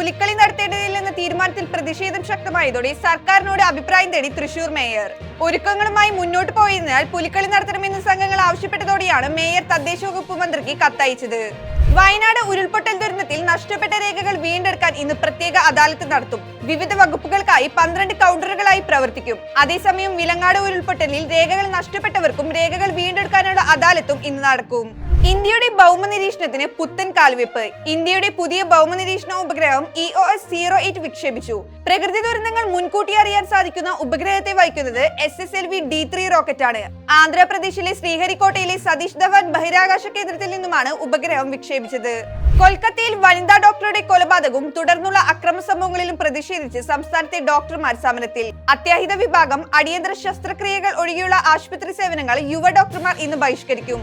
പുലിക്കളി നടത്തേണ്ടതില്ലെന്ന തീരുമാനത്തിൽ പ്രതിഷേധം ശക്തമായതോടെ സർക്കാരിനോട് അഭിപ്രായം തേടി തൃശൂർ മേയർ. ഒരുക്കങ്ങളുമായി മുന്നോട്ട് പോയതിനാൽ പുലിക്കളി നടത്തണമെന്ന് സംഘങ്ങൾ ആവശ്യപ്പെട്ടതോടെയാണ് മേയർ തദ്ദേശ വകുപ്പ് മന്ത്രിക്ക് കത്തയച്ചത്. വയനാട് ഉരുൾപൊട്ടൽ ദുരന്തത്തിൽ നഷ്ടപ്പെട്ട രേഖകൾ വീണ്ടെടുക്കാൻ ഇന്ന് പ്രത്യേക അദാലത്ത് നടത്തും. വിവിധ വകുപ്പുകൾക്കായി 12 കൗണ്ടറുകളായി പ്രവർത്തിക്കും. അതേസമയം വിലങ്ങാട് ഉരുൾപൊട്ടലിൽ രേഖകൾ നഷ്ടപ്പെട്ടവർക്കും രേഖകൾ വീണ്ടെടുക്കാനുള്ള അദാലത്തും ഇന്ന് നടക്കും. ഇന്ത്യയുടെ ഭൗമനിരീക്ഷണത്തിന് പുത്തൻ കാൽവെപ്പ്. ഇന്ത്യയുടെ പുതിയ ഭൗമനിരീക്ഷണ ഉപഗ്രഹം EOS-08 വിക്ഷേപിച്ചു. പ്രകൃതി ദുരന്തങ്ങൾ മുൻകൂട്ടി അറിയാൻ സാധിക്കുന്ന ഉപഗ്രഹത്തെ വഹിക്കുന്നത് SSLV-D3 റോക്കറ്റാണ്. ആന്ധ്രാപ്രദേശിലെ ശ്രീഹരിക്കോട്ടയിലെ സതീഷ് ധവാൻ ബഹിരാകാശ കേന്ദ്രത്തിൽ നിന്നുമാണ് ഉപഗ്രഹം വിക്ഷേപിച്ചത്. കൊൽക്കത്തയിൽ വനിതാ ഡോക്ടറുടെ കൊലപാതകവും തുടർന്നുള്ള അക്രമ സംഭവങ്ങളിലും പ്രതിഷേധിച്ച് സംസ്ഥാനത്തെ ഡോക്ടർമാർ സമരത്തിൽ. അത്യാഹിത വിഭാഗം, അടിയന്തര ശസ്ത്രക്രിയകൾ ഒഴികെയുള്ള ആശുപത്രി സേവനങ്ങൾ യുവ ഡോക്ടർമാർ ഇന്ന് ബഹിഷ്കരിക്കും.